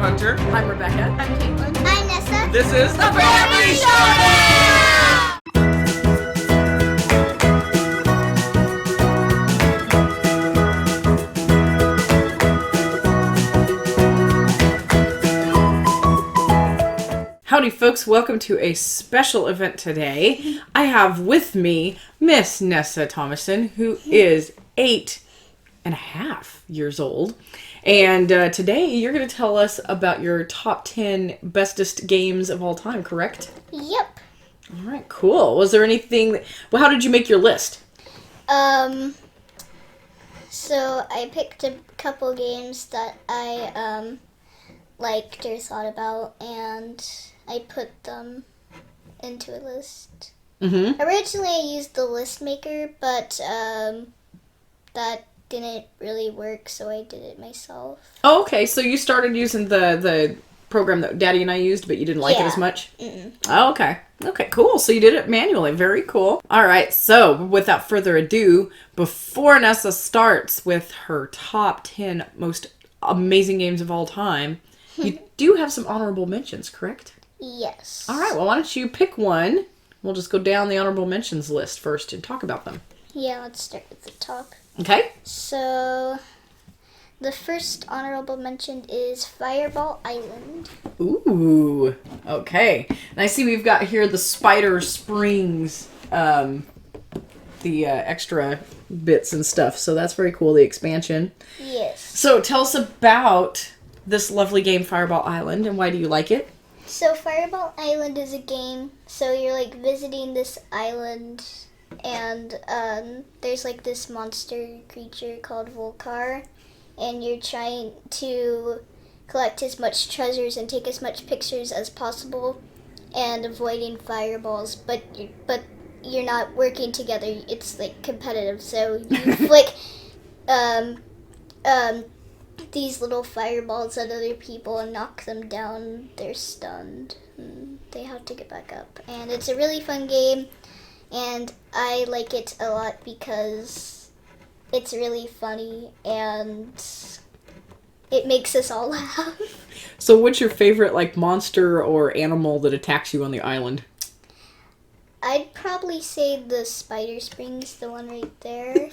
Hunter. I'm Rebecca. I'm Caitlin. I'm Nessa. This is the Family Showdown! Howdy folks, welcome to a special event today. I have with me Miss Nessa Thomason, who is 8.5 years old. And today you're going to tell us about your top 10 bestest games of all time, correct? Yep. All right, cool. Was there anything well, how did you make your list? So I picked a couple games that I liked or thought about, and I put them into a list. Mm-hmm. Originally I used the list maker, but that didn't really work, so I did it myself. Oh, okay. So you started using the program that Daddy and I used, but you didn't like it as much? Mm-mm. Oh, okay. Okay, cool. So you did it manually. Very cool. All right. So without further ado, before Nessa starts with her top 10 most amazing games of all time, you do have some honorable mentions, correct? Yes. All right. Well, why don't you pick one? We'll just go down the honorable mentions list first and talk about them. Yeah, let's start with the top. Okay. So, the first honorable mention is Fireball Island. Ooh. Okay. And I see we've got here the Spider Springs, the extra bits and stuff. So that's very cool, the expansion. Yes. So tell us about this lovely game, Fireball Island, and why do you like it? So, Fireball Island is a game, so you're, like, visiting this island, and there's, like, this monster creature called Volcar, and you're trying to collect as much treasures and take as much pictures as possible, and avoiding fireballs, but you're not working together. It's, like, competitive, so you flick these little fireballs at other people and knock them down. They're stunned. And they have to get back up. And it's a really fun game, and I like it a lot because it's really funny and it makes us all laugh. So what's your favorite, like, monster or animal that attacks you on the island? I'd probably say the Spider Springs, the one right there,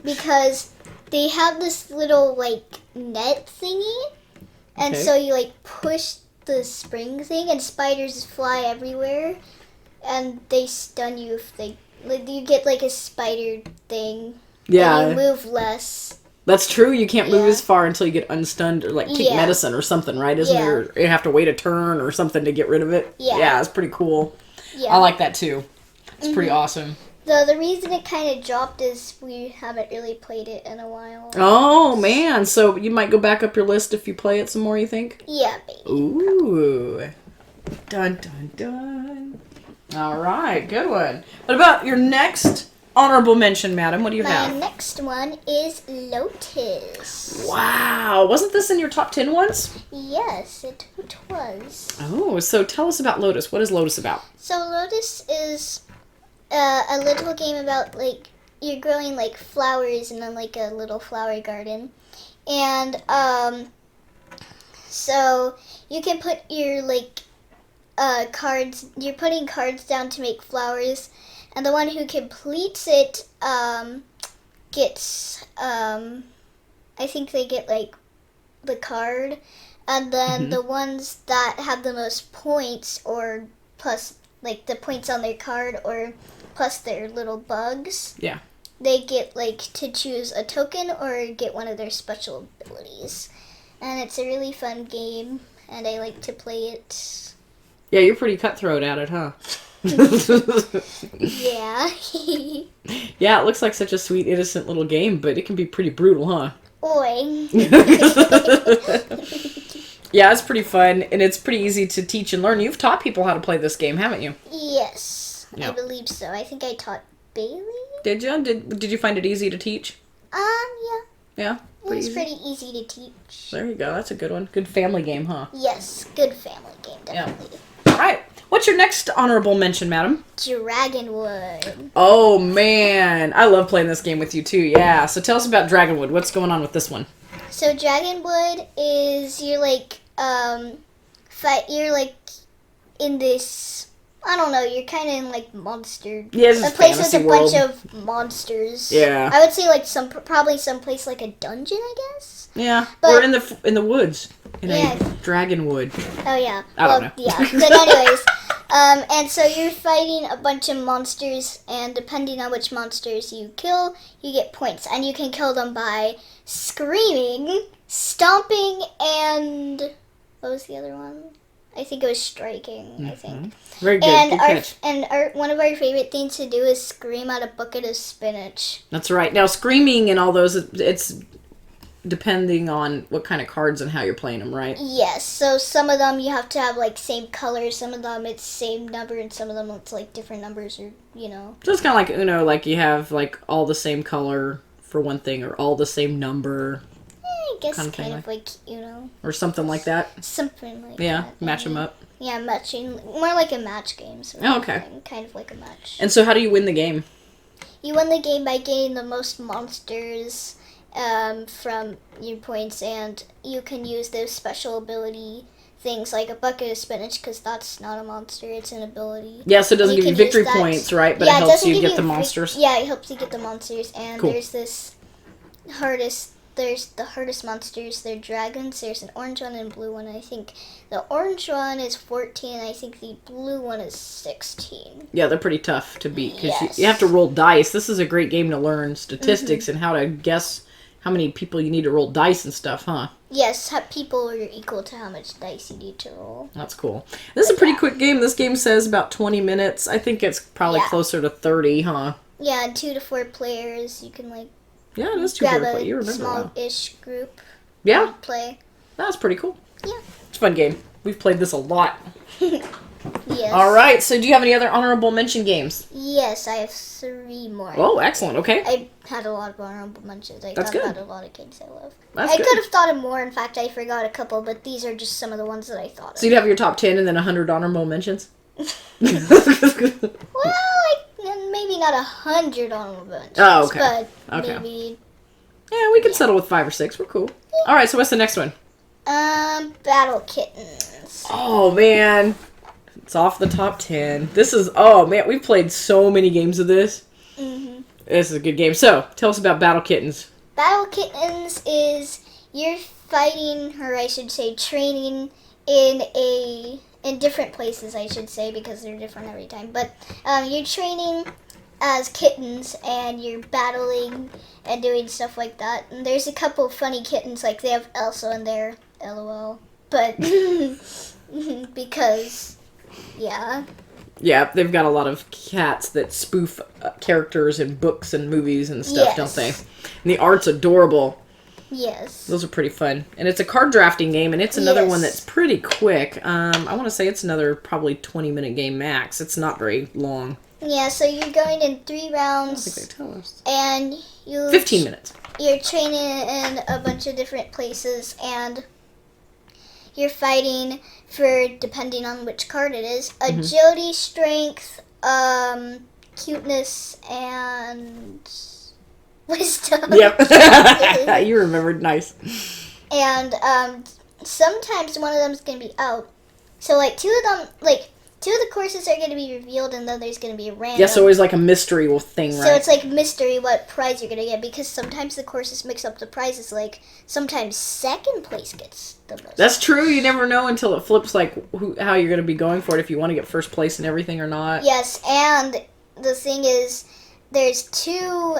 because they have this little, like, net thingy, and so you, like, push the spring thing, and spiders fly everywhere, and they stun you if they, like, you get, like, a spider thing, Yeah. and you move less. That's true. You can't move as far until you get unstunned or, like, take medicine or something, right? Isn't there? You have to wait a turn or something to get rid of it. Yeah, it's pretty cool. Yeah. I like that, too. It's pretty awesome. The reason it kind of dropped is we haven't really played it in a while. Oh, man. So you might go back up your list if you play it some more, you think? Yeah, baby. Ooh. Dun, dun, dun. All right. Good one. What about your next honorable mention, madam? What do you have? My next one is Lotus. Wow. Wasn't this in your top 10 ones? Yes, it was. Oh, so tell us about Lotus. What is Lotus about? So Lotus is a little game about, like, you're growing, like, flowers in, like, a little flower garden. And, so you can put your, like, cards, you're putting cards down to make flowers. And the one who completes it, gets, I think they get, like, the card. And then the ones that have the most points, or plus, like, the points on their card, or plus their little bugs. Yeah. They get, like, to choose a token or get one of their special abilities. And it's a really fun game, and I like to play it. Yeah, you're pretty cutthroat at it, huh? Yeah. Yeah, it looks like such a sweet, innocent little game, but it can be pretty brutal, huh? Oi. Yeah, it's pretty fun, and it's pretty easy to teach and learn. You've taught people how to play this game, haven't you? Yes, Yeah. I believe so. I think I taught Bailey. Did you? Did you find it easy to teach? Yeah. Yeah? It was pretty easy to teach. There you go. That's a good one. Good family game, huh? Yes, good family game, definitely. All right. What's your next honorable mention, madam? Dragonwood. Oh, man. I love playing this game with you, too. Yeah. So tell us about Dragonwood. What's going on with this one? So Dragonwood is, you're like fight. You're like in this. I don't know. You're kind of in like monster. Yeah, it's a just place with fantasy a world. bunch of monsters. Yeah. I would say like probably someplace like a dungeon, I guess. Yeah, But- or in the woods, in Yeah. a dragon wood. Oh yeah. I don't know. Yeah. But anyways, and so you're fighting a bunch of monsters, and depending on which monsters you kill, you get points, and you can kill them by screaming, stomping, and what was the other one? I think it was striking. I think. Very good. And Good catch. one of our favorite things to do is scream at a bucket of spinach. That's right. Now, screaming and all those, it's depending on what kind of cards and how you're playing them, right? Yes, so some of them you have to have like same color, some of them it's same number, and some of them it's like different numbers, or So it's kind of like Uno, like you have like all the same color for one thing, or all the same number, I guess kind of kind thing, of like or something like that. something like Yeah, that. match them up. Yeah, matching, more like a match game. Sort Oh, of okay. thing, kind of like a match. And so, how do you win the game? You win the game by getting the most monsters from your points, and you can use those special ability things like a bucket of spinach, because that's not a monster, it's an ability. Yeah, so it doesn't You give you can victory use that- points, right? But Yeah, it helps doesn't you give get the monsters. Yeah, it helps you get the monsters, and Cool. there's the hardest monsters. They're dragons. There's an orange one and a blue one. I think the orange one is 14. I think the blue one is 16. Yeah, they're pretty tough to beat because Yes. you have to roll dice. This is a great game to learn statistics and how to guess how many people you need to roll dice and stuff, huh? Yes, people are equal to how much dice you need to roll. That's cool. This is a pretty quick game. This game says about 20 minutes. I think it's probably Yeah. closer to 30, huh? Yeah, and 2 to 4 players. You can like Yeah, it is too grab hard to play. a You remember well. small-ish group. Yeah, And play. that's pretty cool. Yeah. It's a fun game. We've played this a lot. Yes. All right, so do you have any other honorable mention games? Yes, I have 3 more. Oh, excellent. Okay. I had a lot of honorable mentions. I That's thought good. about a lot of games I love. That's I good. could have thought of more. In fact, I forgot a couple, but these are just some of the ones that I thought So of. you'd have your top 10 and then 100 honorable mentions? Well, maybe not 100 honorable mentions. Oh, okay. But Okay. maybe Yeah, we can settle with 5 or 6. We're cool. All right, so what's the next one? Battle Kittens. Oh, man. It's off the top 10. This is, oh, man, we've played so many games of this. Mm-hmm. This is a good game. So, tell us about Battle Kittens. Battle Kittens is you're fighting, or I should say, training in different places. I should say, because they're different every time. But you're training as kittens, and you're battling and doing stuff like that. And there's a couple funny kittens, like they have Elsa in there, LOL. But because, yeah. Yeah, they've got a lot of cats that spoof characters in books and movies and stuff, Yes. don't they? And the art's adorable. Yes. Those are pretty fun. And it's a card drafting game, and it's another Yes. one that's pretty quick. I want to say it's another probably 20-minute game max. It's not very long. Yeah, so you're going in 3 I don't rounds, think they tell us. and you 15 minutes. you're training in a bunch of different places, and you're fighting for, depending on which card it is, agility, strength, cuteness, and wisdom. Yep. You remembered. Nice. And sometimes one of them is going to be out. So, like, two of the courses are going to be revealed, and then there's going to be a random. Yeah, so always like a mystery thing, right? So it's like mystery what prize you're gonna get, because sometimes the courses mix up the prizes. Like sometimes second place gets the most. That's true. You never know until it flips, like how you're going to be going for it, if you want to get first place and everything or not. Yes, and the thing is, there's 2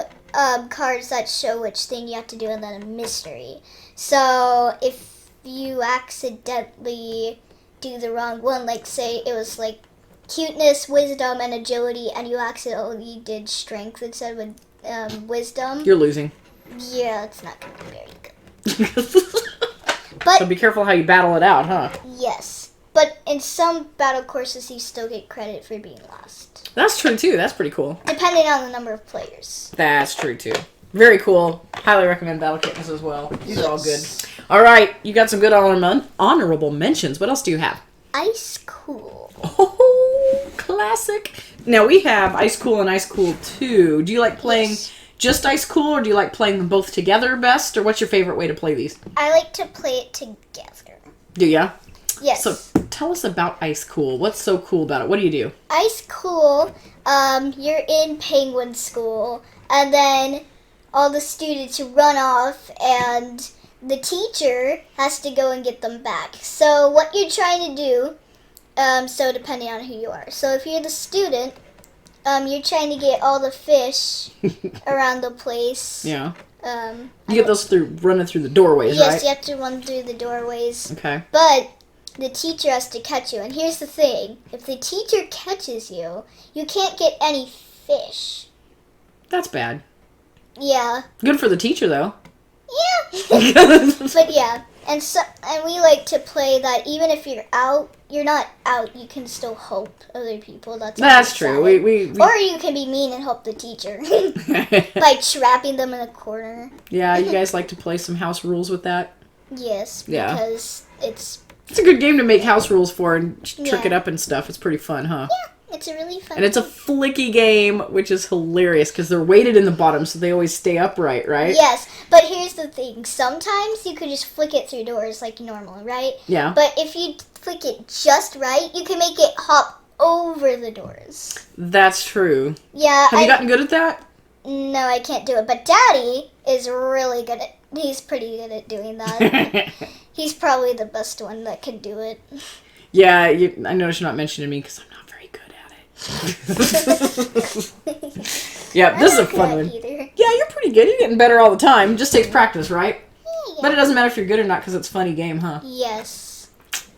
cards that show which thing you have to do, and then a mystery. So if you accidentally do the wrong one, like say it was like cuteness, wisdom, and agility, and you accidentally did strength instead of wisdom. You're losing. Yeah, it's not gonna be very good. But So be careful how you battle it out, huh? yes, but in some battle courses, you still get credit for being last, That's true, too. That's pretty cool. depending on the number of players. That's true, too. Very cool. Highly recommend Battle Kittens as well. These are all good. All right, you got some good honorable mentions. What else do you have? Ice Cool. Oh, classic. Now, we have Ice Cool and Ice Cool 2. Do you like playing Yes. just Ice Cool, or do you like playing them both together best, or what's your favorite way to play these? I like to play it together. Do ya? Yes. So tell us about Ice Cool. What's so cool about it? What do you do? Ice Cool, you're in penguin school, and then all the students run off, and the teacher has to go and get them back. So what you're trying to do, so depending on who you are. So if you're the student, you're trying to get all the fish around the place. Yeah. You get those running through the doorways, yes, right? you have to run through the doorways. Okay. But the teacher has to catch you. And here's the thing. If the teacher catches you, you can't get any fish. That's bad. Yeah. Good for the teacher, though. Yeah. But yeah. And we like to play that even if you're not out, you can still help other people. That's true. We Or you can be mean and help the teacher by trapping them in a corner. Yeah, you guys like to play some house rules with that? Yes, Yeah. because it's a good game to make house rules for and trick it up and stuff. It's pretty fun, huh? Yeah, it's a really fun And it's a flicky game, which is hilarious because they're weighted in the bottom, so they always stay upright, right? Yes, but here's the thing. Sometimes you could just flick it through doors like normal, right? Yeah. But if you flick it just right, you can make it hop over the doors. That's true. Yeah. Have you gotten good at that? No, I can't do it. But Daddy is really good at. He's pretty good at doing that. He's probably the best one that can do it. Yeah, I noticed you're not mentioning me because I'm not very good at it. Yeah, this is a fun one. Either. Yeah, you're pretty good. You're getting better all the time. It just takes practice, right? Yeah. But it doesn't matter if you're good or not because it's a funny game, huh? Yes.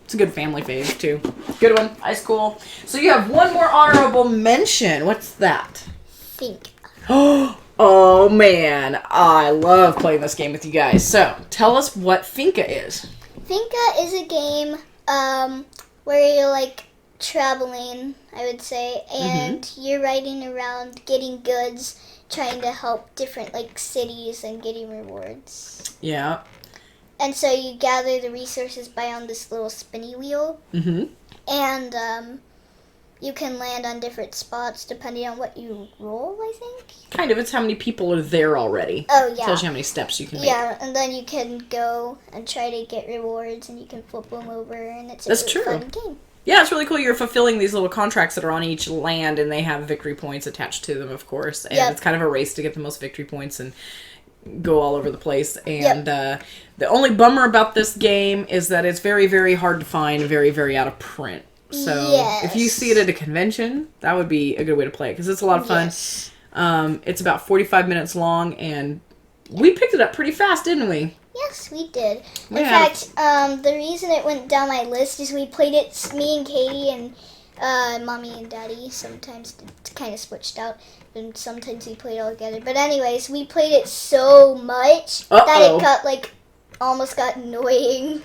It's a good family fave, too. Good one. Ice Cool. So you have one more honorable mention. What's that? Think. Oh, man. I love playing this game with you guys. So, tell us what Finca is. Finca is a game where you're like traveling, I would say, and you're riding around getting goods, trying to help different like cities and getting rewards. Yeah. And so you gather the resources by on this little spinny wheel. Mm-hmm. And you can land on different spots depending on what you roll, I think. Kind of. It's how many people are there already. Oh, yeah. Tells you how many steps you can make. Yeah, and then you can go and try to get rewards, and you can flip them over, and it's a really fun game. Yeah, it's really cool. You're fulfilling these little contracts that are on each land, and they have victory points attached to them, of course. And it's kind of a race to get the most victory points and go all over the place. And the only bummer about this game is that it's very, very hard to find, very, very out of print. So if you see it at a convention, that would be a good way to play it because it's a lot of fun. Yes. It's about 45 minutes long, and we picked it up pretty fast, didn't we? Yes, we did. In fact, the reason it went down my list is we played it, me and Katie and Mommy and Daddy sometimes kind of switched out, and sometimes we played all together. But anyways, we played it so much that it got almost got annoying.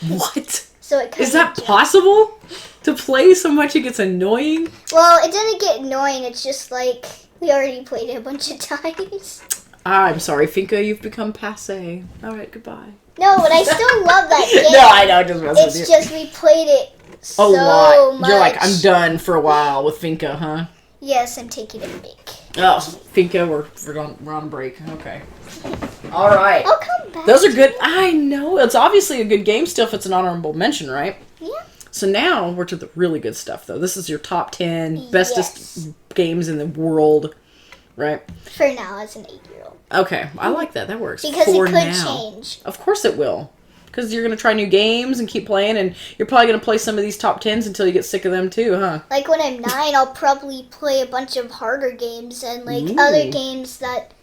What? So it is that possible? To play so much it gets annoying? Well, it didn't get annoying. It's just like we already played it a bunch of times. I'm sorry, Finca, you've become passé. All right, goodbye. No, but I still love that game. No, I know, just messing with you. It's just we played it so a lot. much. You're like, I'm done for a while with Finca, huh? Yes, I'm taking a break. Oh, Finca, we're on break. Okay. All right. I'll come back. Those are good. I know. It's obviously a good game still if it's an honorable mention, right? Yeah. So now we're to the really good stuff, though. This is your top 10 bestest games in the world, right? For now, as an 8-year-old. Okay. I like that. That works. Because For it could now. change. Of course it will. Because you're going to try new games and keep playing, and you're probably going to play some of these top 10s until you get sick of them, too, huh? Like, when I'm 9, I'll probably play a bunch of harder games and, other games that,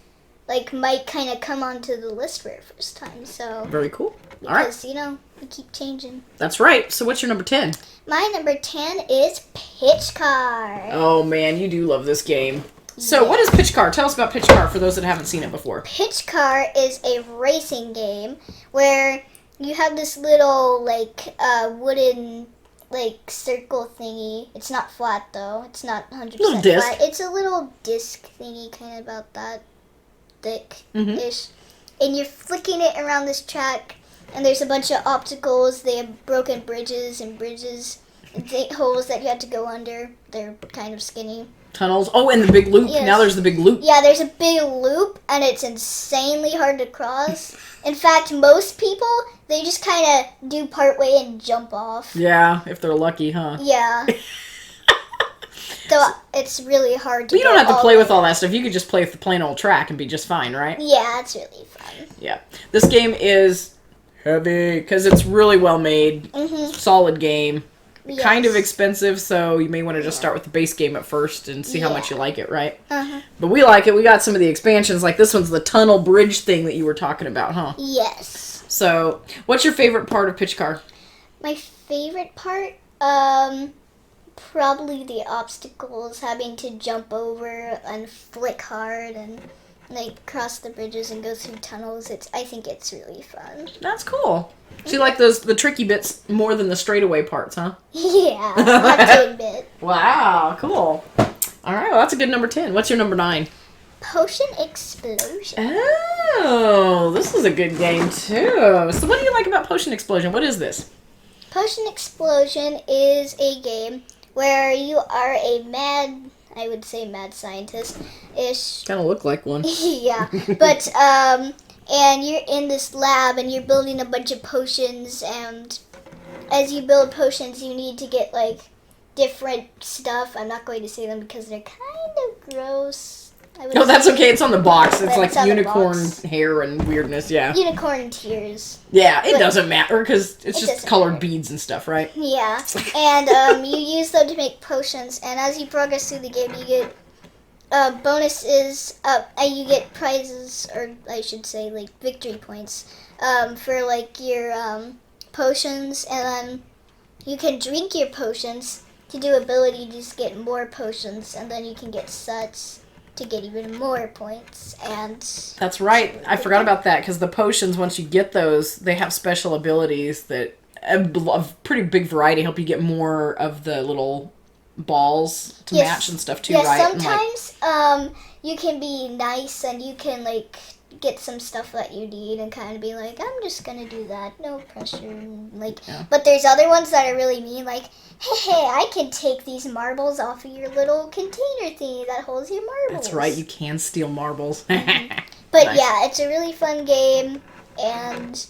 might kind of come onto the list for the first time, so... Very cool. Because, all right. We keep changing. That's right. So what's your number 10? My number 10 is Pitch Car. Oh, man, you do love this game. So what is Pitch Car? Tell us about Pitch Car for those that haven't seen it before. Pitch Car is a racing game where you have this little, wooden, circle thingy. It's not flat, though. It's not 100% little disc. flat. It's a little disc thingy, kind of about that thick-ish. Mm-hmm. And you're flicking it around this track, and there's a bunch of obstacles. They have broken bridges, holes that you had to go under. They're kind of skinny. Tunnels. Oh, and the big loop. Yes. Now there's the big loop. Yeah, there's a big loop, and it's insanely hard to cross. In fact, most people, they just kind of do part way and jump off. Yeah, if they're lucky, huh? Yeah. So it's really hard to But you don't have to play with all that stuff. You could just play with the plain old track and be just fine, right? Yeah, it's really fun. Yeah. This game is heavy because it's really well made. Mm-hmm. Solid game. Yes. Kind of expensive, so you may want to just start with the base game at first and see how much you like it, right? Uh-huh. But we like it. We got some of the expansions. Like this one's the tunnel bridge thing that you were talking about, huh? Yes. So, what's your favorite part of Pitch Car? My favorite part, probably the obstacles, having to jump over and flick hard and like cross the bridges and go through tunnels. I think it's really fun. That's cool. So you like the tricky bits more than the straightaway parts, huh? Yeah, I have to admit. Wow, cool. All right, well, that's a good number 10. What's your number 9? Potion Explosion. Oh, this is a good game, too. So what do you like about Potion Explosion? What is this? Potion Explosion is a game where you are a mad scientist-ish. Kind of look like one. Yeah, but, and you're in this lab and you're building a bunch of potions, and as you build potions, you need to get, like, different stuff. I'm not going to say them because they're kind of gross. No, that's okay. It's on the box. It's like on the unicorn box. hair and weirdness, yeah. Unicorn tears. Yeah, it But doesn't matter because it's just doesn't colored matter. beads and stuff, right? Yeah, and you use them to make potions, and as you progress through the game, you get bonuses, and you get prizes, or I should say, like, victory points, for, like, your potions, and then you can drink your potions to do ability to just get more potions, and then you can get sets to get even more points, and... That's right. I forgot about that because the potions, once you get those, they have special abilities that a pretty big variety help you get more of the little balls to match and stuff too, yes, right? Sometimes you can be nice and you can like get some stuff that you need and kind of be like, I'm just gonna do that, no pressure, like. Yeah. But there's other ones that are really mean, like, hey, I can take these marbles off of your little container thingy that holds your marbles. That's right. You can steal marbles. But Nice. yeah, it's a really fun game and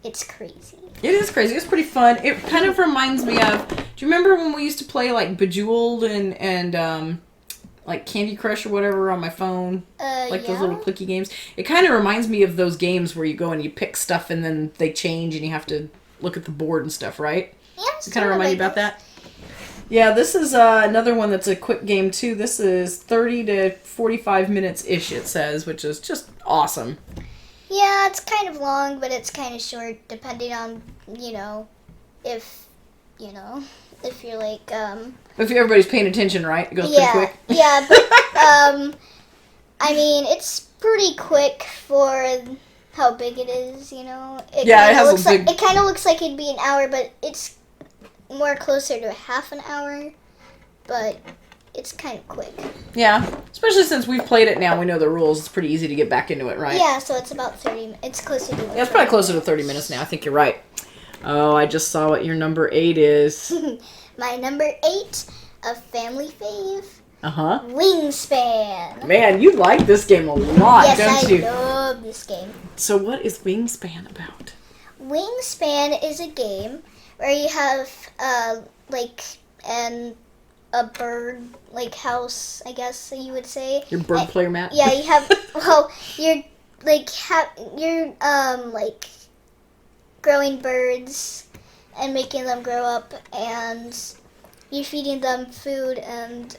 it's crazy. It is crazy. It's pretty fun. It kind of reminds me of. Do you remember when we used to play like Bejeweled and like Candy Crush or whatever on my phone? Like those little clicky games. It kind of reminds me of those games where you go and you pick stuff and then they change and you have to look at the board and stuff, right? Yeah, Does it kind of remind you about that? Yeah, this is another one that's a quick game too. This is 30 to 45 minutes ish. It says, which is just awesome. Yeah, it's kind of long, but it's kind of short, depending on, if you're like, If everybody's paying attention, right? It goes pretty quick. Yeah, but, I mean, it's pretty quick for how big it is, It It kind of looks like it'd be an hour, but it's more closer to half an hour, but it's kind of quick. Yeah, especially since we've played it now, we know the rules. It's pretty easy to get back into it, right? Yeah, so it's about 30. It's closer to. Yeah, it's probably closer to 30 minutes now. I think you're right. Oh, I just saw what your number 8 is. My number 8, a family fave. Uh-huh. Wingspan. Man, you like this game a lot, yes, don't you? Yes, I love this game. So what is Wingspan about? Wingspan is a game where you have, a bird, house, I guess you would say. Your bird player mat? Yeah, you have, you're, growing birds and making them grow up, and you're feeding them food, and,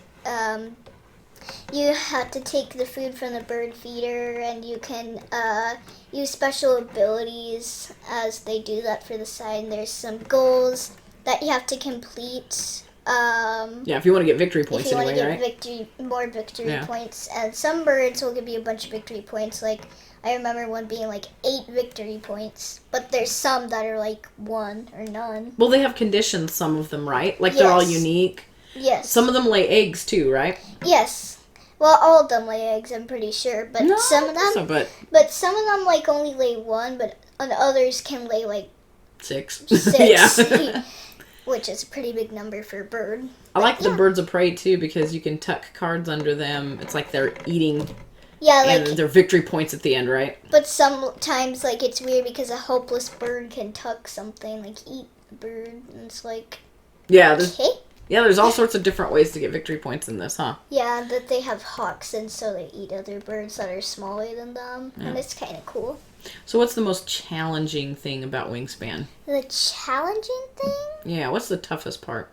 you have to take the food from the bird feeder, and you can, use special abilities as they do that for the side, and there's some goals that you have to complete. Yeah, if you want to get victory points anyway, right? If you want to get more victory points. And some birds will give you a bunch of victory points. Like, I remember one being 8 victory points. But there's some that are 1 or none. Well, they have conditions, some of them, right? They're all unique. Yes. Some of them lay eggs too, right? Yes. Well, all of them lay eggs, I'm pretty sure. But No, some of them... So, but some of them, only lay 1, but others can lay, 6. 6. Yeah. which is a pretty big number for a bird. I like the birds of prey, too, because you can tuck cards under them. It's like they're eating. Yeah, and they're victory points at the end, right? But sometimes, like, it's weird because a helpless bird can tuck something, like, eat the bird, and it's like, yeah, okay. Yeah, there's all sorts of different ways to get victory points in this, huh? Yeah, that they have hawks, and so they eat other birds that are smaller than them, and it's kind of cool. So what's the most challenging thing about Wingspan? The challenging thing? Yeah, what's the toughest part?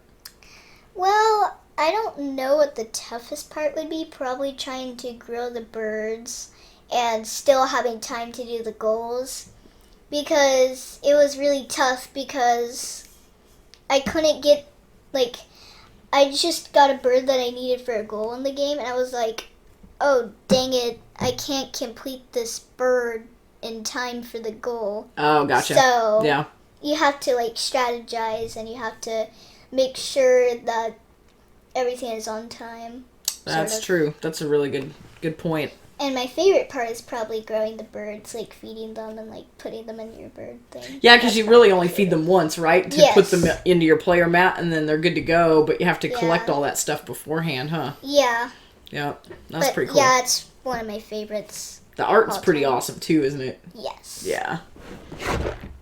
Well, I don't know what the toughest part would be. Probably trying to grow the birds and still having time to do the goals. Because it was really tough because I couldn't get, like, I just got a bird that I needed for a goal in the game. And I was like, oh, dang it, I can't complete this bird in time for the goal. Oh, gotcha. So yeah, you have to, like, strategize and you have to make sure that everything is on time. That's true. That's a really good point. And my favorite part is probably growing the birds, like feeding them and like putting them in your bird thing. Yeah, because you really only feed them once, right? To Yes. put them into your player mat and then they're good to go, but you have to collect all that stuff beforehand, huh? Yeah. Yeah, that's pretty cool. Yeah, it's one of my favorites. The art's pretty awesome too, isn't it? Yes. Yeah.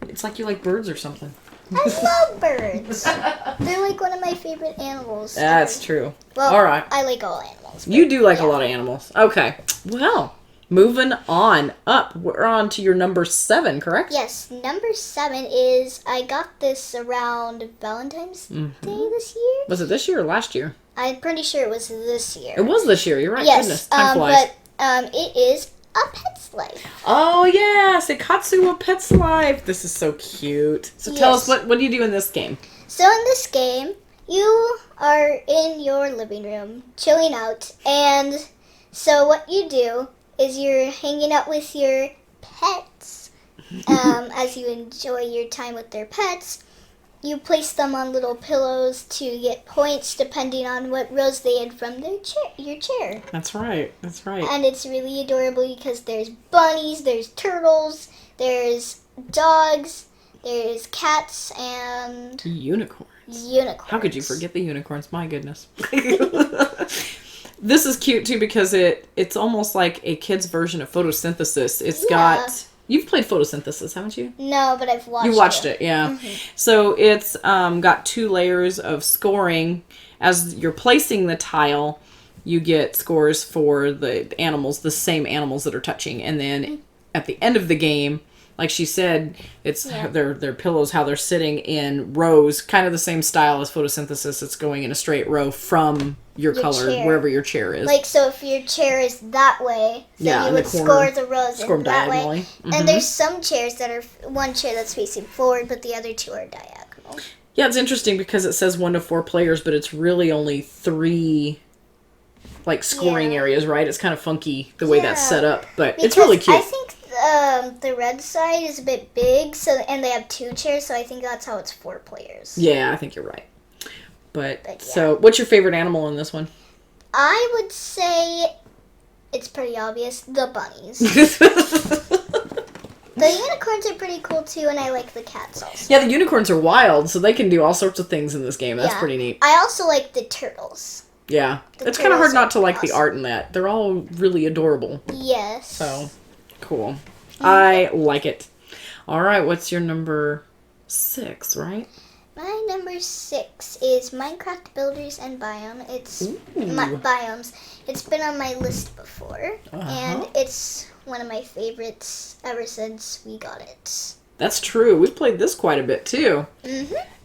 It's like you like birds or something. I love birds. They're like one of my favorite animals. That's true. Well, all right. I like all animals. You do like a lot of animals. Okay. Well, moving on up. We're on to your number 7, correct? Yes. Number 7 is I got this around Valentine's Day this year. Was it this year or last year? I'm pretty sure it was this year. It was this year. You're right. Yes. Goodness, time flies. But it is A Pet's Life. Oh, yes. Ikatsu, A Pet's Life. This is so cute. So tell us, what do you do in this game? So in this game, you are in your living room, chilling out, and so what you do is you're hanging out with your pets as you enjoy your time with their pets. You place them on little pillows to get points depending on what rows they had from your chair. That's right. That's right. And it's really adorable because there's bunnies, there's turtles, there's dogs, there's cats, and unicorns. Unicorns. How could you forget the unicorns? My goodness. This is cute too because it's almost like a kid's version of photosynthesis. It's got... You've played photosynthesis, haven't you? No, but I've watched it. You watched it, yeah. So it's got 2 layers of scoring. As you're placing the tile, you get scores for the animals, the same animals that are touching. And then at the end of the game, like she said, it's their pillows, how they're sitting in rows, kind of the same style as photosynthesis. It's going in a straight row from your color, chair. wherever your chair is. Like, so if your chair is that way, then you would score the rows in that way. And there's some chairs that are, one chair that's facing forward, but the other 2 are diagonal. Yeah, it's interesting because it says 1 to 4 players, but it's really only 3, like, scoring areas, right? It's kind of funky the way that's set up, but it's really cute. I think the red side is a bit big, and they have 2 chairs, so I think that's how it's 4 players. Yeah, I think you're right. But so, what's your favorite animal in this one? I would say it's pretty obvious, the bunnies. The unicorns are pretty cool too, and I like the cats also. Yeah, the unicorns are wild, so they can do all sorts of things in this game. That's pretty neat. I also like the turtles. Yeah. It's kind of hard not to like the art in that. They're all really adorable. Yes. So, cool. I like it. All right, what's your number 6, right? My number 6 is Minecraft Builders and Biome. It's Biomes. It's been on my list before, and it's one of my favorites ever since we got it. That's true. We've played this quite a bit too.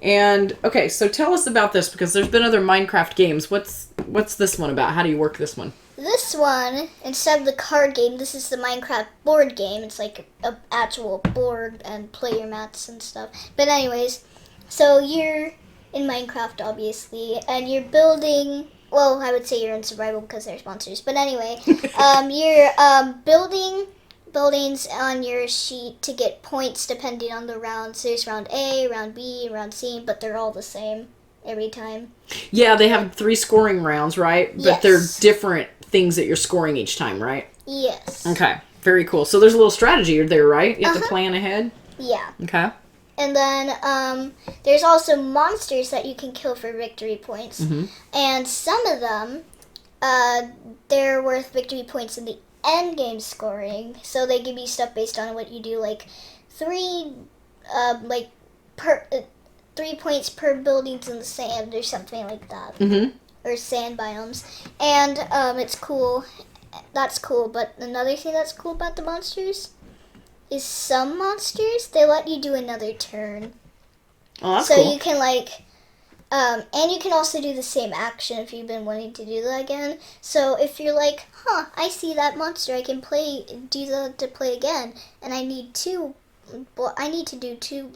And okay, so tell us about this because there's been other Minecraft games. What's this one about? How do you work this one? This one, instead of the card game, this is the Minecraft board game. It's like an actual board and player mats and stuff. But anyways, so you're in Minecraft, obviously, and you're building... Well, I would say you're in survival because there's monsters. But anyway, you're building buildings on your sheet to get points depending on the rounds. So there's round A, round B, round C, but they're all the same every time. Yeah, they have 3 scoring rounds, right? But they're different things that you're scoring each time, right? Yes. Okay, very cool. So there's a little strategy there, right? You have to plan ahead? Yeah. Okay. And then there's also monsters that you can kill for victory points. Mm-hmm. And some of them, they're worth victory points in the end game scoring. So they give you stuff based on what you do, like 3 points per buildings in the sand or something like that. Mm-hmm. Or sand biomes. And it's cool. That's cool. But another thing that's cool about the monsters is some monsters, they let you do another turn. Oh, that's so cool. you can and you can also do the same action if you've been wanting to do that again. So if you're like, I see that monster, I can do that to play again, and I need to do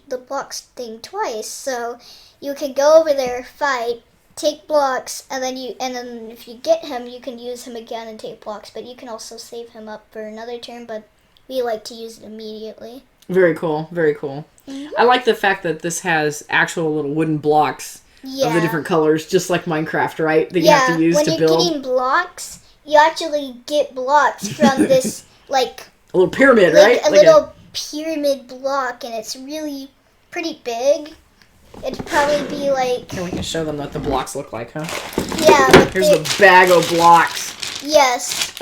the blocks thing twice. So you can go over there, fight, take blocks, and then if you get him, you can use him again and take blocks. But you can also save him up for another turn. But we like to use it immediately. Very cool. Very cool. Mm-hmm. I like the fact that this has actual little wooden blocks of the different colors, just like Minecraft, right? That you have to use to build. When you're getting blocks, you actually get blocks from this, a little pyramid, right? A little pyramid block, and it's really pretty big. It'd probably be like... Here, we can show them what the blocks look like, huh? Yeah. Here's the bag of blocks. Yes.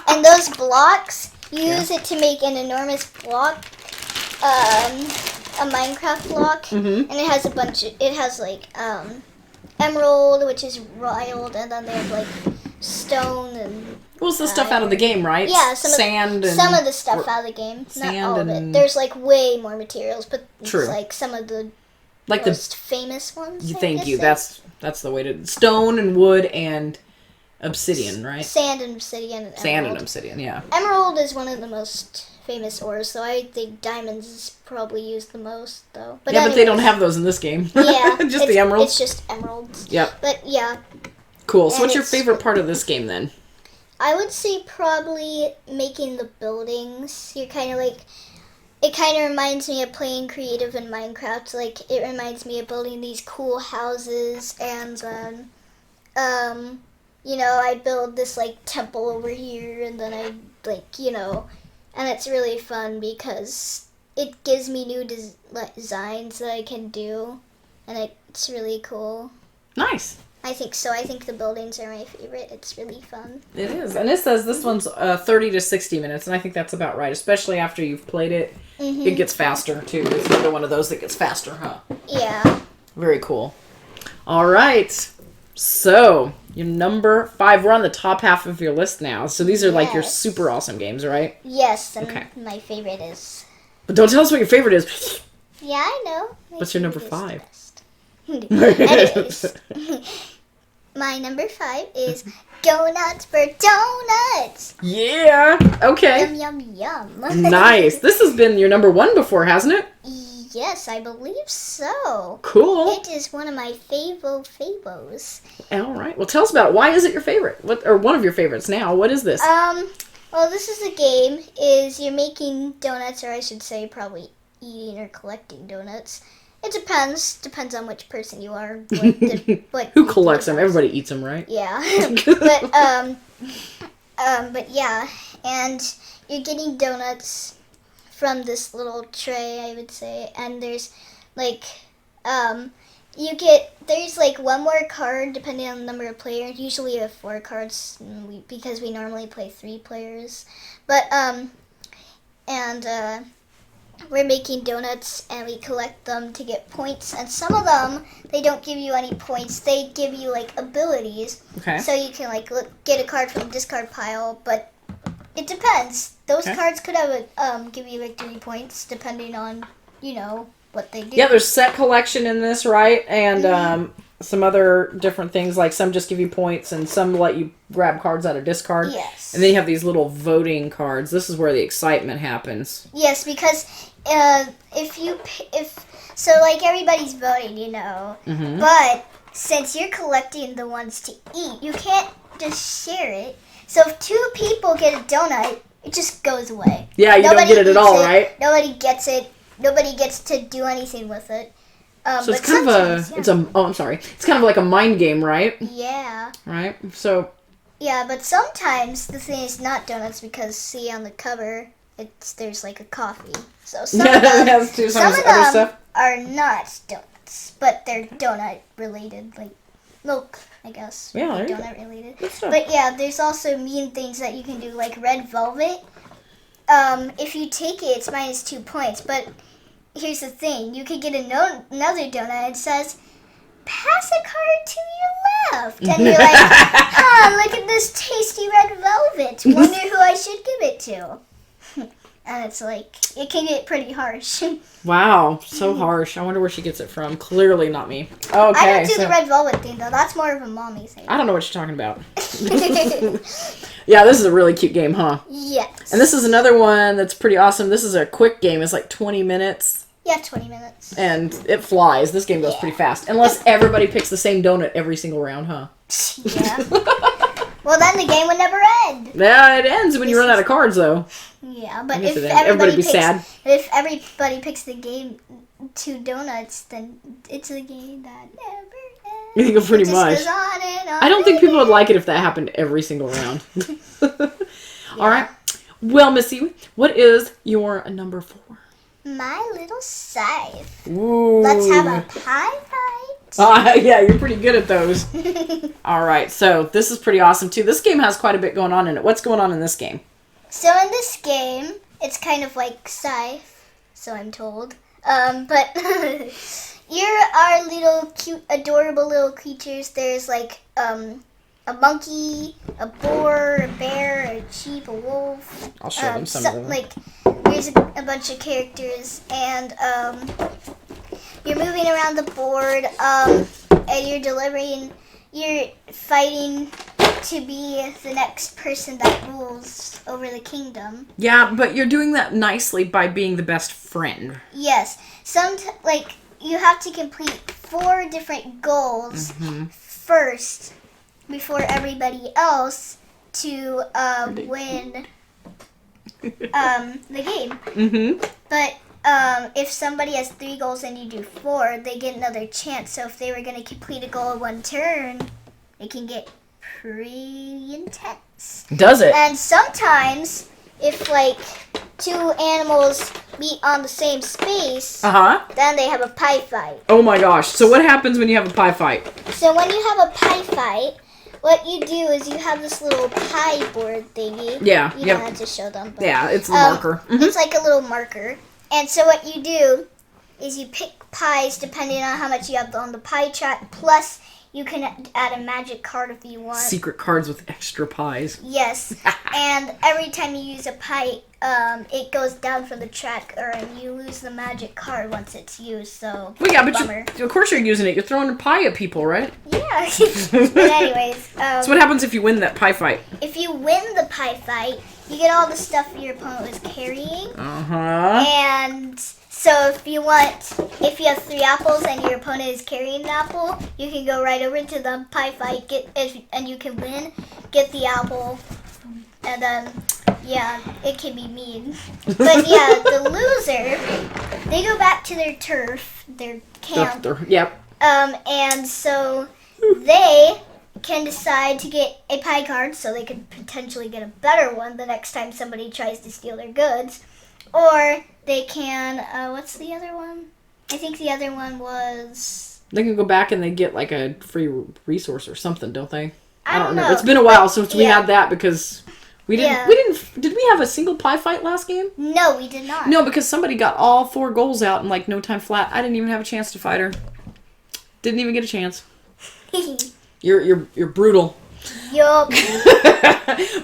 And those blocks, you use it to make an enormous block, a Minecraft block, mm-hmm. and it has emerald, which is wild, and then they have stone and... Well, it's the stuff out of the game, right? Yeah, some of the stuff out of the game. Not all of it. There's way more materials, but true. It's some of the most the famous ones. Thank you. That's the way to stone and wood and obsidian, right? Sand and obsidian. And sand and obsidian, yeah. Emerald is one of the most famous ores, so I think diamonds is probably used the most, though. But but they don't have those in this game. Yeah, just the emeralds. It's just emeralds. Yep. But yeah. Cool. So, what's your favorite part of this game then? I would say probably making the buildings. You're kind of it kind of reminds me of playing creative in Minecraft. It reminds me of building these cool houses, and then, I build this, temple over here, and then I, and it's really fun because it gives me new designs that I can do, and it's really cool. Nice. I think so. I think the buildings are my favorite. It's really fun. It is. And it says this one's 30 to 60 minutes, and I think that's about right, especially after you've played it. Mm-hmm. It gets faster, too. It's another one of those that gets faster, huh? Yeah. Very cool. All right. So, your number 5. We're on the top half of your list now. So these are your super awesome games, right? Yes, and my favorite is... But don't tell us what your favorite is. Yeah, I know. What's your number 5? Anyways, my number 5 is Donuts for Donuts. Yeah. Okay. Yum, yum, yum. Nice. This has been your number 1 before, hasn't it? Yes, I believe so. Cool. It is one of my favos. All right. Well, tell us about it. Why is it your favorite? Or one of your favorites now? What is this? Well, this is a game. You're making donuts, or I should say probably eating or collecting donuts. It depends. Depends on which person you are. Who collects them? Everybody eats them, right? Yeah. But yeah, and you're getting donuts from this little tray, I would say, and there's there's one more card depending on the number of players. Usually you have 4 cards because we normally play 3 players. But we're making donuts and we collect them to get points, and some of them they don't give you any points. They give you abilities. Okay. So you can get a card from the discard pile, but it depends. Those cards could have give you victory points depending on what they do. Yeah, there's set collection in this, right? And some other different things, some just give you points and some let you grab cards out of discard. Yes. And then you have these little voting cards. This is where the excitement happens. Yes, because everybody's voting, Mm-hmm. But since you're collecting the ones to eat, you can't just share it. So if 2 people get a donut, it just goes away. Yeah, you don't get it at all, right? Nobody gets it. Nobody gets to do anything with it. So it's kind of it's kind of like a mind game, right? Yeah. Right? So... Yeah, but sometimes the thing is not donuts because, see on the cover, there's like a coffee. So some of them, some of them are not donuts, but they're donut related, like milk, I guess. Yeah, there you donut related. Good But yeah, there's also mean things that you can do, like red velvet. If you take it, it's -2 points. But here's the thing: you could get another donut. It says, "Pass a card to your left," and you're like, look at this tasty red velvet. Wonder who I should give it to. And it's like, it can get pretty harsh. Wow, so harsh. I wonder where she gets it from. Clearly not me. Okay. I don't do the red velvet thing, though. That's more of a mommy thing. I don't know what you're talking about. Yeah, this is a really cute game, huh? Yes. And this is another one that's pretty awesome. This is a quick game. It's like 20 minutes. Yeah, 20 minutes. And it flies. This game goes pretty fast. Unless everybody picks the same donut every single round, huh? Yeah. Well, then the game would never end. Yeah, it ends when you run out of cards, though. Yeah, but if everybody be sad. If everybody picks the game 2 donuts, then it's a game that never ends. You think pretty much. Goes on and on I don't think people would like it if that happened every single round. All right. Well, Missy, what is your number 4? My little scythe. Ooh. Let's have a pie fight. Yeah, you're pretty good at those. All right, so this is pretty awesome, too. This game has quite a bit going on in it. What's going on in this game? So in this game, it's kind of like Scythe, so I'm told. But you're our little cute, adorable little creatures. There's like a monkey, a boar, a bear, a sheep, a wolf. I'll show them some of them. Like, there's a bunch of characters, and you're moving around the board, and you're fighting to be the next person that rules over the kingdom. Yeah, but you're doing that nicely by being the best friend. Yes. You have to complete 4 different goals first before everybody else to win the game. But if somebody has 3 goals and you do 4, they get another chance. So if they were going to complete a goal in 1 turn, it can get pretty intense. Does it? And sometimes, if like 2 animals meet on the same space, then they have a pie fight. Oh my gosh. So what happens when you have a pie fight? So when you have a pie fight, what you do is you have this little pie board thingy. Yeah. You don't have to show them. But, yeah, it's a marker. It's like a little marker. And so what you do is you pick pies depending on how much you have on the pie chart, plus you can add a magic card if you want. Secret cards with extra pies. Yes. And every time you use a pie, it goes down from the track, and you lose the magic card once it's used. So, well, yeah, but bummer. of course you're using it. You're throwing a pie at people, right? Yeah. But anyways. So what happens if you win that pie fight? If you win the pie fight, you get all the stuff your opponent was carrying. And so if you have 3 apples and your opponent is carrying an apple, you can go right over to the pie fight, and you can win, get the apple, and then, yeah, it can be mean. But yeah, the loser, they go back to their turf, their camp. Yep. And so they can decide to get a pie card so they could potentially get a better one the next time somebody tries to steal their goods. Or they can, what's the other one? I think the other one was... They can go back and they get like a free resource or something, don't they? I don't know. It's been a while since we had that because we didn't, did we have a single pie fight last game? No, we did not. No, because somebody got all 4 goals out in like no time flat. I didn't even have a chance to fight her. Didn't even get a chance. You're brutal. Yup.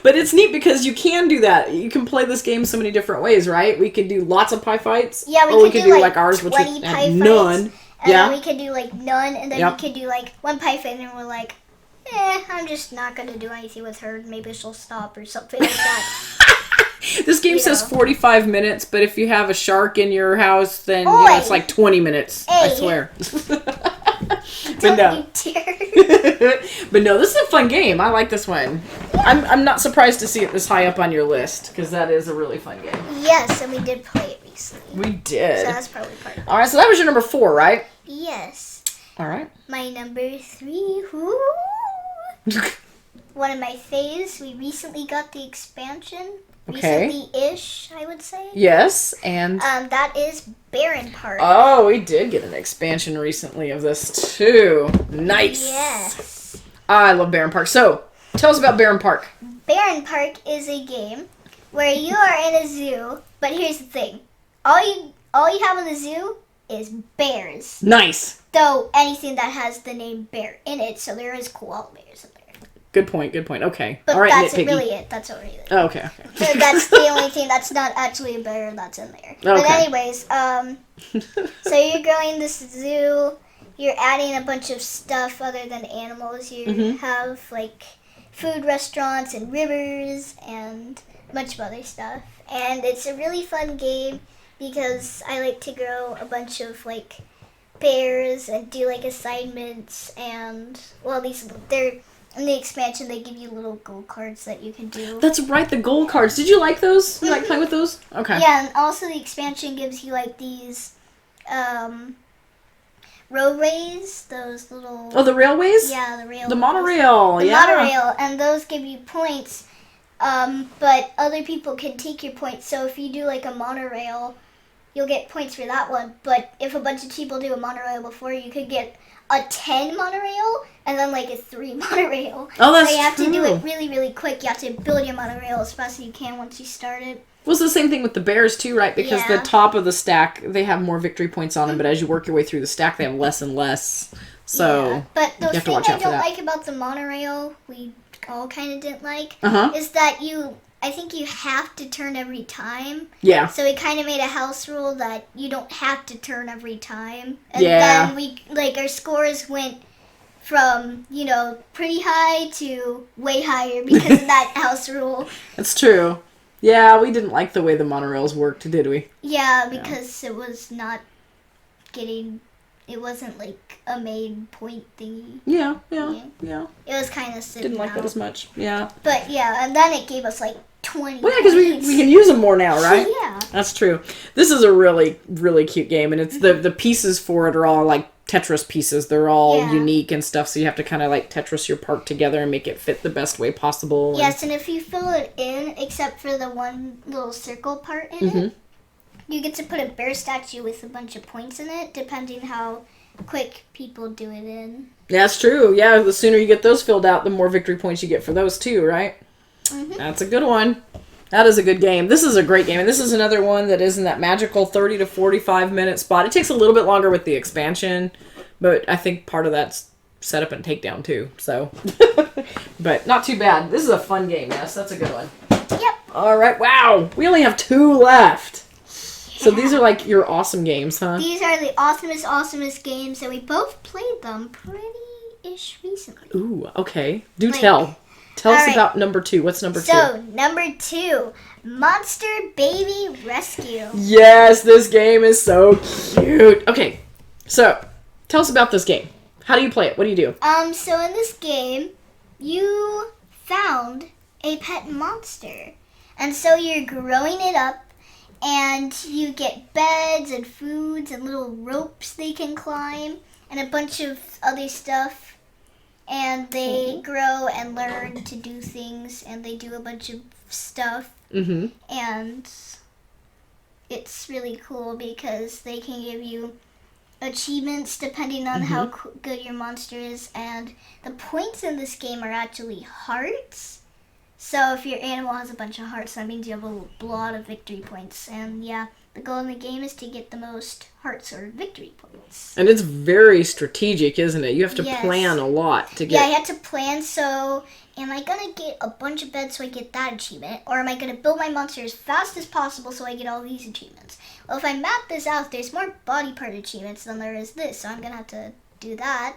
But it's neat because you can do that. You can play this game so many different ways, right? We could do lots of pie fights. Yeah, we could do like ours, which 20 would pie have fights, none. And then we could do like none, and then Yep. we could do like 1 pie fight, and we're like, I'm just not going to do anything with her. Maybe she'll stop or something like that. This game says 45 minutes, but if you have a shark in your house, then it's like 20 minutes. I swear. Don't you dare. But no, this is a fun game. I like this one. I'm not surprised to see it this high up on your list, because that is a really fun game. Yes, and we did play it recently. We did. So that's probably part of it. All right, so that was your number 4, right? Yes. All right. My number 3. One of my faves. We recently got the expansion. Okay. recently-ish, I would say. Yes, and... That is Barron Park. Oh, we did get an expansion recently of this, too. Nice. Yes. I love Barron Park. So, tell us about Barron Park. Barron Park is a game where you are in a zoo, but here's the thing. All you have in the zoo is bears. Nice. Though anything that has the name bear in it, so there is koala bears in there. Good point. Okay. But all right, that's nitpicky. really it. That's already it. Oh, okay. So that's the only thing that's not actually a bear that's in there. Okay. But anyways, so you're going this zoo. You're adding a bunch of stuff other than animals. You have like food restaurants and rivers and a bunch of other stuff. And it's a really fun game because I like to grow a bunch of like bears and do like assignments and they're in the expansion they give you little gold cards that you can do. That's right, the gold cards. Did you like those? You like playing with those? Okay. Yeah, and also the expansion gives you like these roadways, those little... Oh, the railways? Yeah, the railways. The monorail, The yeah. monorail, and those give you points, but other people can take your points. So if you do like a monorail, you'll get points for that one. But if a bunch of people do a monorail before, you could get a 10 monorail and then like a 3 monorail. Oh, that's So you have true. to do it really, really quick. You have to build your monorail as fast as you can once you start it. Well, it's the same thing with the bears, too, right? Because the Yeah. top of the stack, they have more victory points on them, but as you work your way through the stack, they have less and less. So, Yeah. But the you have to thing watch I out for don't that. like about the monorail, we all kind of didn't like, Uh-huh. is that I think you have to turn every time. Yeah. So we kind of made a house rule that you don't have to turn every time. And Yeah. then our scores went from, pretty high to way higher because of that house rule. That's true. Yeah, we didn't like the way the monorails worked, did we? Yeah, because it was not it wasn't like a main point thingy. Yeah. It was kind of sitting Didn't like that out. as much. Yeah. But yeah, and then it gave us like 20 Well, yeah, because points. we can use them more now, right? Yeah. That's true. This is a really, really cute game, and it's the pieces for it are all like Tetris pieces. They're all Yeah. unique and stuff, so you have to kind of like Tetris your park together and make it fit the best way possible. Yes, and if you fill it in, except for the one little circle part in it, you get to put a bear statue with a bunch of points in it, depending how quick people do it in. That's true. Yeah, the sooner you get those filled out, the more victory points you get for those too, right? That's a good one. That is a good game. This is a great game, and this is another one that is in that magical 30 to 45 minute spot. It takes a little bit longer with the expansion, but I think part of that's setup and takedown too. So, but not too bad. This is a fun game. Yes, that's a good one. Yep. All right. Wow, we only have 2 left. So these are like your awesome games, huh? These are the awesomest games, and we both played them pretty-ish recently. Ooh, okay. Do Like- tell. Tell us All right. about number 2. What's number 2? So, number 2, Monster Baby Rescue. Yes, this game is so cute. Okay, so tell us about this game. How do you play it? What do you do? So in this game, you found a pet monster. And so you're growing it up, and you get beds and foods and little ropes they can climb, and a bunch of other stuff. And they grow and learn to do things, and they do a bunch of stuff. Mm-hmm. And it's really cool because they can give you achievements depending on how good your monster is. And the points in this game are actually hearts. So if your animal has a bunch of hearts, that means you have a lot of victory points. And yeah, the goal in the game is to get the most hearts or victory points. And it's very strategic, isn't it? You have to Yes. plan a lot to Yeah, I get... had to plan, so am I going to get a bunch of beds so I get that achievement? Or am I going to build my monster as fast as possible so I get all these achievements? Well, if I map this out, there's more body part achievements than there is this, so I'm going to have to do that.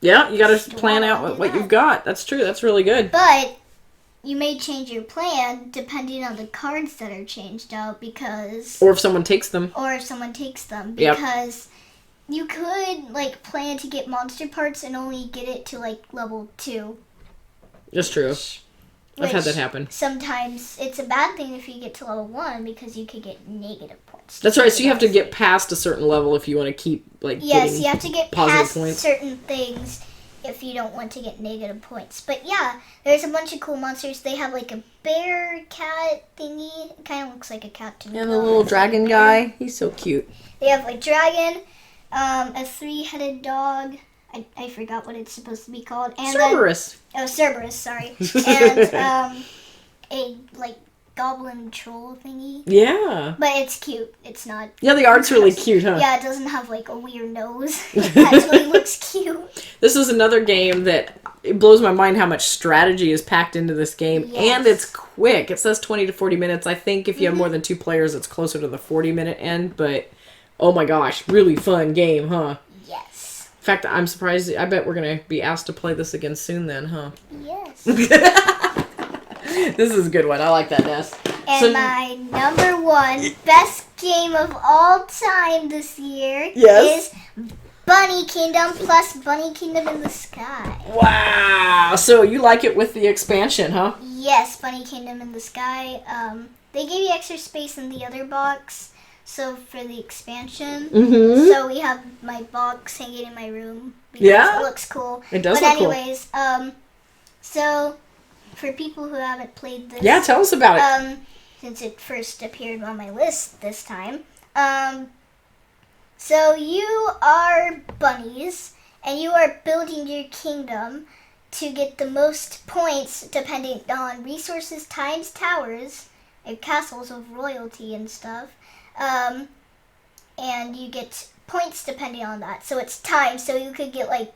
Yeah, you got to Just plan wanna out do what that. you've got. That's true. That's really good. But you may change your plan depending on the cards that are changed out because... Or if someone takes them. Or if someone takes them, Yep. because you could, like, plan to get monster parts and only get it to, like, level 2. That's true. I've had that happen. Sometimes it's a bad thing if you get to level 1 because you could get negative points. That's right. So you have to get past a certain level if you want to keep, like, Yes, getting you have to get positive past points. certain things. if you don't want to get negative points. But yeah, there's a bunch of cool monsters. They have like a bear cat thingy. It kind of looks like a cat to me. And the little dragon guy. He's so cute. They have a dragon, a 3-headed dog. I forgot what it's supposed to be called. And Cerberus. Cerberus, sorry. And a like goblin troll thingy. Yeah. But it's cute. It's not. Yeah, the art's really cute, huh? Yeah, it doesn't have like a weird nose. It actually looks cute. This is another game that it blows my mind how much strategy is packed into this game. Yes. And it's quick. It says 20 to 40 minutes. I think if you have more than 2 players, it's closer to the 40-minute end. But, oh my gosh, really fun game, huh? Yes. In fact, I'm surprised. I bet we're going to be asked to play this again soon then, huh? Yes. This is a good one. I like that, Ness. And my number 1 best game of all time this year Yes. is Bunny Kingdom plus Bunny Kingdom in the Sky. Wow. So you like it with the expansion, huh? Yes, Bunny Kingdom in the Sky. They gave you extra space in the other box, so for the expansion. Mm-hmm. So we have my box hanging in my room. Because Yeah? it looks cool. It does but look cool. anyways, so for people who haven't played this, Yeah, tell us about it. Since it first appeared on my list this time, so you are bunnies and you are building your kingdom to get the most points depending on resources times towers and castles of royalty and stuff, and you get points depending on that. So it's times, so you could get like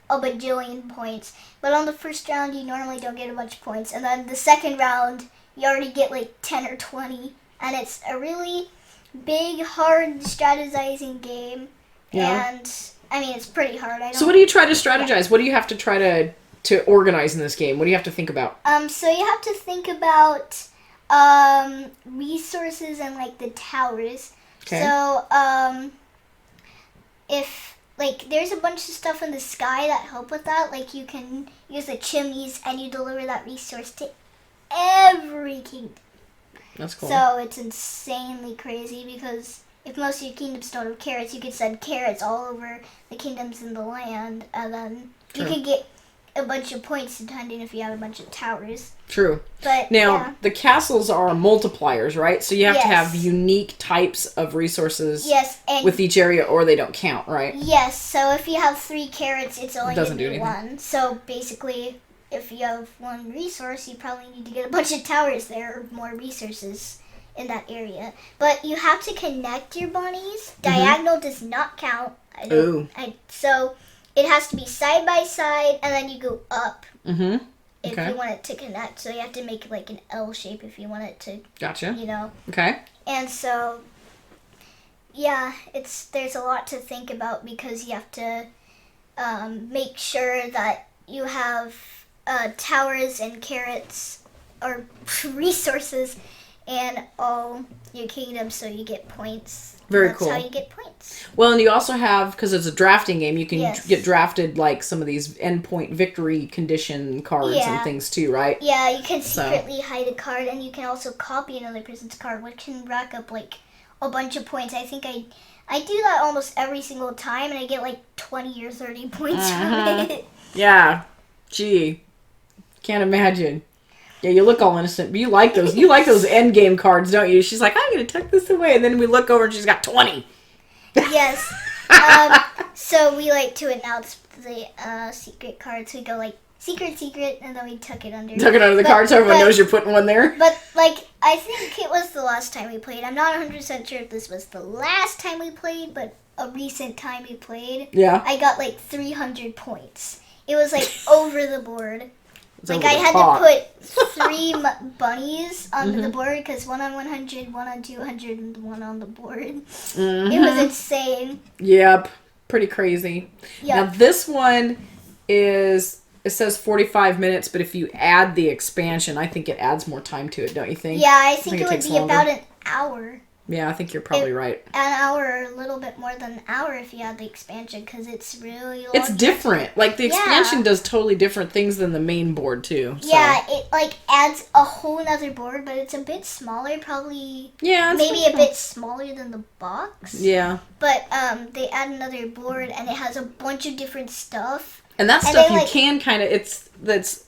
a bajillion points. But on the first round, you normally don't get a bunch of points. And then the second round, you already get like 10 or 20. And it's a really big, hard strategizing game. Yeah. And, I mean, it's pretty hard. So what do you try to strategize? What do you have to try to organize in this game? What do you have to think about? So you have to think about resources and like the towers. Okay. So, if like there's a bunch of stuff in the sky that help with that, like you can use the chimneys and you deliver that resource to every kingdom. That's cool. So it's insanely crazy because if most of your kingdoms don't have carrots, you could send carrots all over the kingdoms in the land, and then you could get a bunch of points depending if you have a bunch of towers. True. But now, the castles are multipliers, right? So you have to have Yes. unique types of resources Yes, and with each area or they don't count, right? yes, so if you have 3 carrots, it's only Doesn't going to do be anything. 1. So basically, if you have 1 resource, you probably need to get a bunch of towers there or more resources in that area. But you have to connect your bunnies. Diagonal does not count. Ooh. So it has to be side by side, and then you go up Mm-hmm. if Okay. you want it to connect. So you have to make like an L shape if you want it to, Gotcha. you know. Okay. And so, yeah, there's a lot to think about because you have to make sure that you have towers and carrots or resources in all your kingdoms so you get points. Very That's cool. how you get points. Well, and you also have, because it's a drafting game, you can Yes. get drafted like some of these endpoint victory condition cards Yeah. and things too, right? Yeah, you can So- secretly hide a card, and you can also copy another person's card, which can rack up like a bunch of points. I think I do that almost every single time, and I get like 20 or 30 points from it. Yeah. Gee. Can't imagine. Yeah, you look all innocent, but you like those. You like those end game cards, don't you? She's like, I'm going to tuck this away. And then we look over and she's got 20. Yes. So we like to announce the secret cards. We go like, secret, and then we tuck it under. Tuck it under the card so everyone knows you're putting one there. But, like, I think it was the last time we played. I'm not 100% sure if this was the last time we played, but a recent time we played. Yeah. I got, like, 300 points. It was, like, over the board. It's Like, over I the had top. to put 3 bunnies on the board, because 1 on 100, 1 on 200, and 1 on the board. It was insane. Yep. Pretty crazy. Yeah. Now, this one is, it says 45 minutes, but if you add the expansion, I think it adds more time to it, don't you think? Yeah, I think it it would takes be longer. about an hour. Yeah, I think you're probably right. An hour or a little bit more than an hour if you add the expansion, because it's really long. It's different. Like, the Yeah. expansion does totally different things than the main board, too. So. Yeah, it like adds a whole nother board, but it's a bit smaller, probably Yeah. maybe a bit smaller than the box. Yeah. But they add another board, and it has a bunch of different stuff. And that And stuff they, you like- can kind of, that's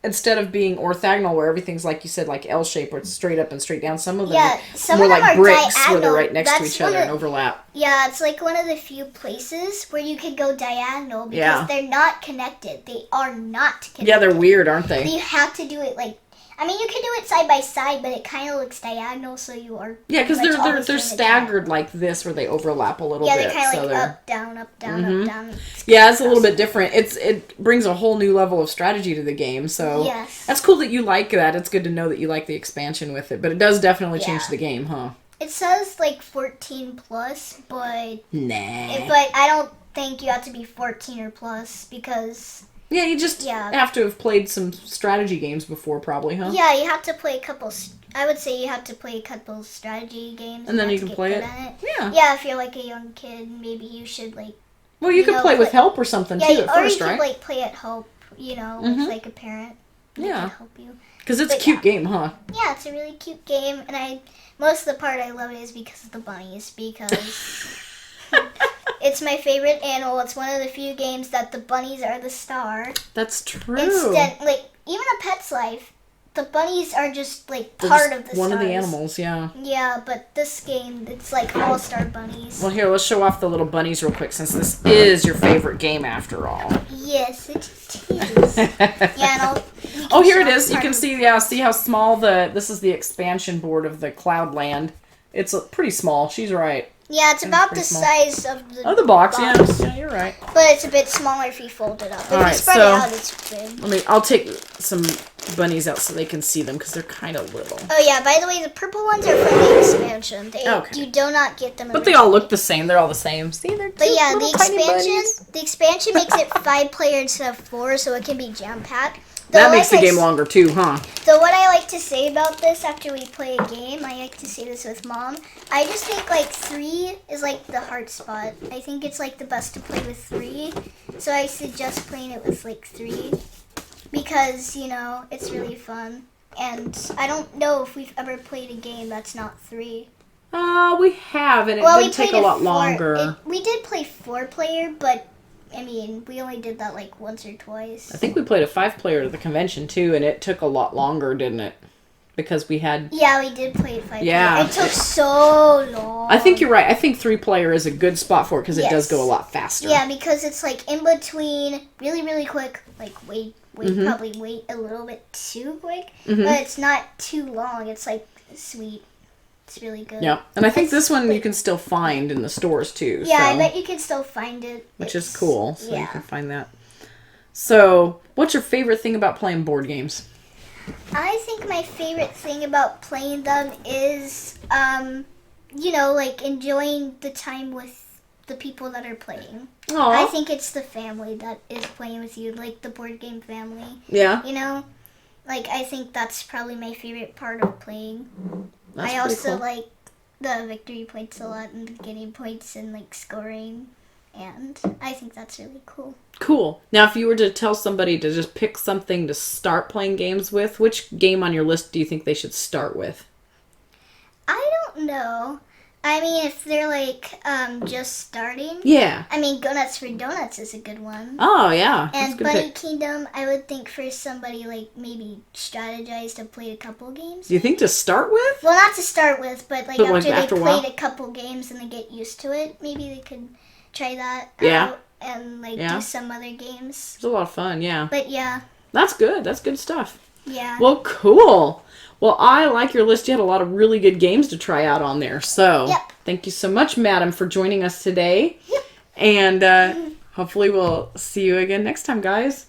instead of being orthogonal where everything's like you said, like L shape where it's straight up and straight down. Some of them Yeah, are some more of them like are bricks where they're diagonal. right next to That's each other one and of- overlap. Yeah, it's like one of the few places where you could go diagonal because Yeah. they're not connected. They are not connected. Yeah, they're weird, aren't they? You have to do it like, I mean, you can do it side by side, but it kind of looks diagonal, so you are. Yeah, because pretty much they're always doing it staggered like this where they overlap a little Yeah, bit. they're kind of so like they're... up, down, up, down, up, down. Yeah, it's a little bit different. It brings a whole new level of strategy to the game. So Yes. that's cool that you like that. It's good to know that you like the expansion with it. But it does definitely change Yeah. the game, huh? It says like 14 plus, but Nah. but I don't think you have to be 14 or plus because Yeah, you just Yeah. have to have played some strategy games before, probably, huh? yeah, you have to play a couple. I would say you have to play a couple strategy games, And then have you to can get play good it. at Yeah. Yeah, if you're like a young kid, maybe you should like. Well, you You could know, play with play- help or something, Yeah, too, at or first, you right? could like play at home, you know, with like a parent. They Yeah. could help you. Because it's a but cute game, huh? Yeah, it's a really cute game, and most of the part I love it is because of the bunnies, because it's my favorite animal. It's one of the few games that the bunnies are the star. That's true. Instead, like even a Pet's Life, the bunnies are just like They're part just of the one stars. of the animals, yeah. Yeah, but this game, it's like all star bunnies. Well, here, let's show off the little bunnies real quick, since this is your favorite game after all. Yes, it is. Yeah, and we can Oh, here it show is. You part can of- see how small this is the expansion board of the Cloudland. It's pretty small. She's right. Yeah, it's about the pretty small. size of the. Oh, the box, yeah, you're right. But it's a bit smaller if you fold it up. If Alright, you spread so- it out, it's big. I'll take some bunnies out so they can see them because they're kind of little. Oh yeah, by the way, the purple ones are from the expansion. Okay. You do not get them. But they all look the same. They're all the same. See, they're But cute yeah, little the tiny expansion bunnies. the expansion makes it 5-player instead of 4, so it can be jam packed. That makes the game longer too, huh? So what I like to say about this after we play a game, I like to say this with Mom. I just think like 3 is like the hard spot. I think it's like the best to play with 3. So I suggest playing it with like 3 because, you know, it's really fun. And I don't know if we've ever played a game that's not 3. We have, and it Well, we did take played a lot 4 longer. we did play 4-player, but I mean, we only did that like once or twice. I think we played a 5-player at the convention too, and it took a lot longer, didn't it? Because we had... Yeah, we did play 5-player. Yeah. It took so long. I think you're right. I think 3-player is a good spot for it because it does Yes. go a lot faster. Yeah, because it's like in between, really, really quick, like probably wait a little bit too quick, but it's not too long. It's like sweet. It's really good. Yeah, and I think this one you can still find in the stores too. Yeah, I so, bet you can still find it. which is cool. So you yeah. can find that. So, what's your favorite thing about playing board games? I think my favorite thing about playing them is, you know, like enjoying the time with the people that are playing. I Oh, think it's the family that is playing with you, like the board game family. yeah. You know, like I think that's probably my favorite part of playing. That's I pretty also cool. like the victory points a lot and the getting points and like scoring, and I think that's really cool. Cool. Now, if you were to tell somebody to just pick something to start playing games with, which game on your list do you think they should start with? I don't know. I mean, if they're like just starting. Yeah. I mean, Go Nuts for Donuts is a good one. Oh, yeah. That's a And good Bunny pick. Kingdom, I would think for somebody like maybe strategized to play a couple games. Do you think to start with? Well, not to start with, but like But, like, after after a they while? played a couple games and they get used to it, maybe they could try that Yeah. out and like Yeah. do some other games. It's a lot of fun, yeah. But yeah, That's good. That's good stuff. yeah. Well, cool. Well, I like your list. You had a lot of really good games to try out on there. So, Yep. thank you so much, madam, for joining us today. Yep. And hopefully we'll see you again next time, guys.